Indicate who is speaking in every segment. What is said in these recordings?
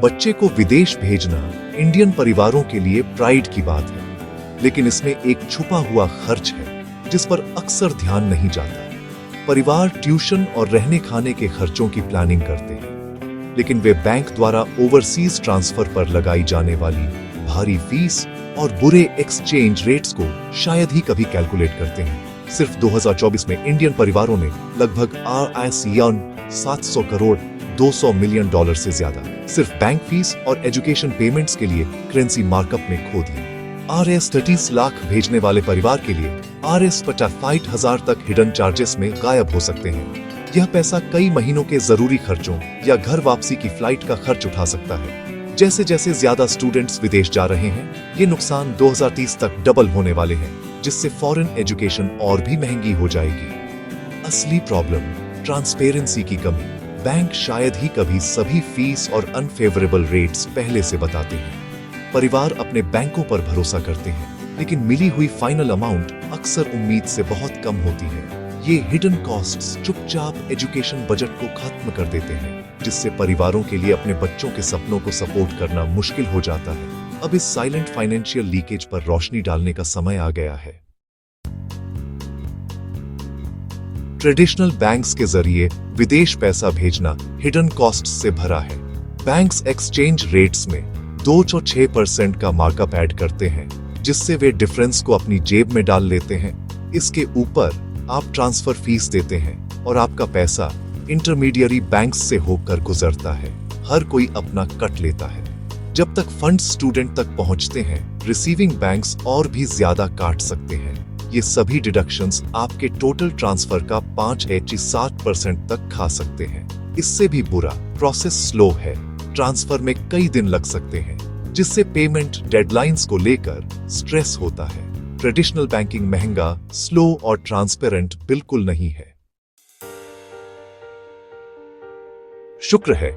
Speaker 1: बच्चे को विदेश भेजना इंडियन परिवारों के लिए प्राइड की बात है, लेकिन इसमें एक छुपा हुआ खर्च है जिस पर अक्सर ध्यान नहीं जाता। परिवार ट्यूशन और रहने खाने के खर्चों की प्लानिंग करते हैं, लेकिन वे बैंक द्वारा ओवरसीज ट्रांसफर पर लगाई जाने वाली भारी फीस और बुरे एक्सचेंज रेट्स को शायद ही कभी कैलकुलेट करते हैं। सिर्फ 2024 में इंडियन परिवारों ने लगभग $700 करोड़ $200 मिलियन से ज्यादा सिर्फ बैंक फीस और एजुकेशन पेमेंट्स के लिए करेंसी मार्कअप में खो दिए। RS 30 लाख भेजने वाले परिवार के लिए RS 55,000 तक हिडन चार्जेस में गायब हो सकते हैं। यह पैसा कई महीनों के जरूरी खर्चों या घर वापसी की फ्लाइट का खर्च उठा सकता है। जैसे जैसे ज्यादा स्टूडेंट्स विदेश जा रहे हैं, ये नुकसान 2030 तक डबल होने वाले हैं, जिससे फॉरेन एजुकेशन और भी महंगी हो जाएगी। असली प्रॉब्लम ट्रांसपेरेंसी की कमी। बैंक शायद ही कभी सभी फीस और अनफेवरेबल रेट्स पहले से बताते हैं। परिवार अपने बैंकों पर भरोसा करते हैं, लेकिन मिली हुई फाइनल अमाउंट अक्सर उम्मीद से बहुत कम होती है। ये हिडन कॉस्ट्स चुपचाप एजुकेशन बजट को खत्म कर देते हैं, जिससे परिवारों के लिए अपने बच्चों के सपनों को सपोर्ट करना मुश्किल हो जाता है। अब इस साइलेंट फाइनेंशियल लीकेज पर रोशनी डालने का समय आ गया है। ट्रेडिशनल बैंक्स के जरिए विदेश पैसा भेजना हिडन कॉस्ट से भरा है। बैंक्स एक्सचेंज रेट्स में 2-6% का मार्कअप ऐड करते हैं, जिससे वे डिफरेंस को अपनी जेब में डाल लेते हैं। इसके ऊपर आप ट्रांसफर फीस देते हैं और आपका पैसा इंटरमीडियरी बैंक्स से होकर गुजरता है। हर कोई अपना कट लेता है। जब तक फंड्स स्टूडेंट तक पहुंचते हैं, रिसीविंग बैंक्स और भी ज्यादा काट सकते हैं। ये सभी डिडक्शंस आपके टोटल ट्रांसफर का 5-7% तक खा सकते हैं। इससे भी बुरा, प्रोसेस स्लो है। ट्रांसफर में कई दिन लग सकते हैं, जिससे पेमेंट डेडलाइंस को लेकर स्ट्रेस होता है। ट्रेडिशनल बैंकिंग महंगा, स्लो और ट्रांसपेरेंट बिल्कुल नहीं है। शुक्र है,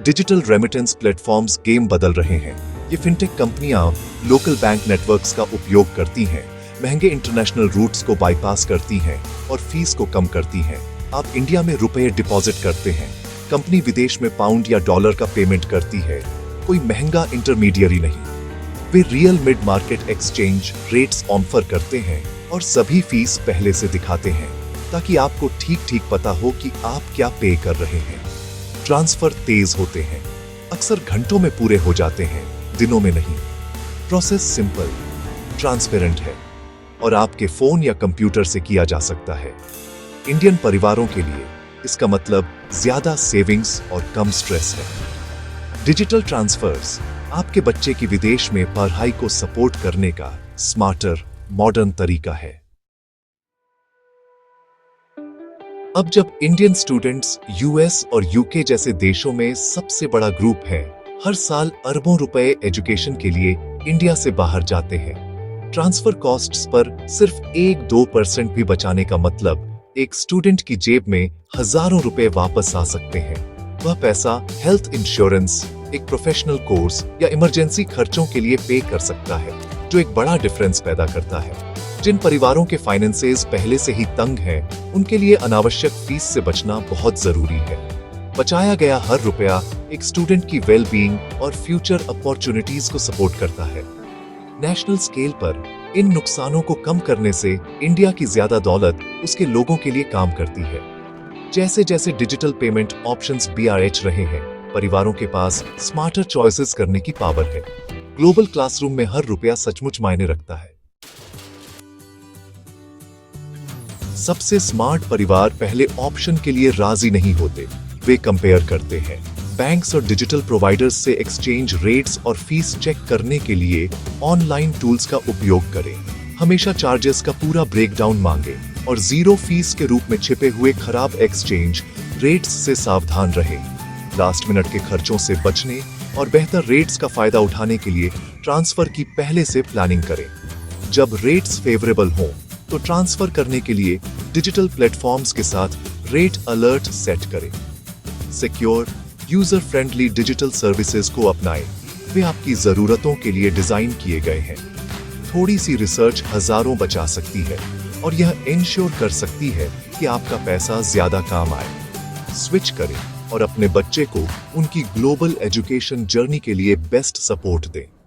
Speaker 1: डिजिटल रेमिटेंस प्लेटफॉर्म्स गेम बदल रहे हैं। ये फिनटेक कंपनियां लोकल बैंक नेटवर्क्स का उपयोग करती हैं, महंगे इंटरनेशनल रूट्स को बाईपास करती हैं और फीस को कम करती हैं। आप इंडिया में रुपए डिपॉजिट करते हैं, कंपनी विदेश में पाउंड या डॉलर का पेमेंट करती है। कोई महंगा इंटरमीडियरी नहीं। वे real mid market exchange rates offer करते हैं और सभी फीस पहले से दिखाते हैं, ताकि आपको ठीक पता हो कि आप क्या पे कर रहे हैं। ट्रांसफर तेज होते हैं, अक्सर घंटों में पूरे हो जाते हैं, दिनों में नहीं। प्रोसेस सिंपल, ट्रांसपेरेंट है और आपके फोन या कंप्यूटर से किया जा सकता है। इंडियन परिवारों के लिए इसका मतलब ज्यादा सेविंग्स और कम स्ट्रेस है। डिजिटल ट्रांसफर्स आपके बच्चे की विदेश में पढ़ाई को सपोर्ट करने का स्मार्टर, मॉडर्न तरीका है। अब जब इंडियन स्टूडेंट्स यूएस और यूके जैसे देशों में सबसे बड़ा ग्रुप है, हर साल अरबों रुपए एजुकेशन के लिए इंडिया से बाहर जाते हैं। ट्रांसफर कॉस्ट्स पर सिर्फ 1-2% भी बचाने का मतलब एक स्टूडेंट की जेब में हजारों रुपए वापस आ सकते हैं। वह पैसा हेल्थ इंश्योरेंस, एक प्रोफेशनल कोर्स या इमरजेंसी खर्चों के लिए पे कर सकता है, जो एक बड़ा डिफरेंस पैदा करता है। जिन परिवारों के फाइनेंसेस पहले से ही तंग हैं, उनके लिए अनावश्यक फीस से बचना बहुत जरूरी है। बचाया गया हर रुपया एक स्टूडेंट की वेल बीइंग और फ्यूचर अपॉर्चुनिटीज को सपोर्ट करता है। नेशनल स्केल पर इन नुकसानों को कम करने से इंडिया की ज्यादा दौलत उसके लोगों के लिए काम करती है। जैसे जैसे डिजिटल पेमेंट ऑप्शंस BRH रहे हैं, परिवारों के पास स्मार्टर चॉइसेस करने की पावर है। ग्लोबल क्लासरूम में हर रुपया सचमुच मायने रखता है। सबसे स्मार्ट परिवार पहले ऑप्शन के लिए राजी नहीं होते, वे कंपेयर करते हैं। बैंक्स और डिजिटल प्रोवाइडर्स से एक्सचेंज रेट्स और फीस चेक करने के लिए ऑनलाइन टूल्स का उपयोग करें। हमेशा चार्जेस का पूरा ब्रेकडाउन मांगे और जीरो फीस के रूप में छिपे हुए खराब एक्सचेंज रेट्स से सावधान रहें। लास्ट मिनट के खर्चों से बचने और बेहतर रेट्स का फायदा उठाने के लिए ट्रांसफर की पहले से प्लानिंग करें। जब रेट्स फेवरेबल हों, तो ट्रांसफर करने के लिए डिजिटल प्लेटफॉर्म्स के साथ रेट अलर्ट सेट करें। Secure, user friendly digital services को अपनाएं। वे आपकी जरूरतों के लिए डिजाइन किए गए हैं। थोड़ी सी रिसर्च हजारों बचा सकती है और यह इंश्योर कर सकती है कि आपका पैसा ज्यादा काम आए। स्विच करें, और अपने बच्चे को उनकी ग्लोबल एजुकेशन जर्नी के लिए बेस्ट सपोर्ट दें।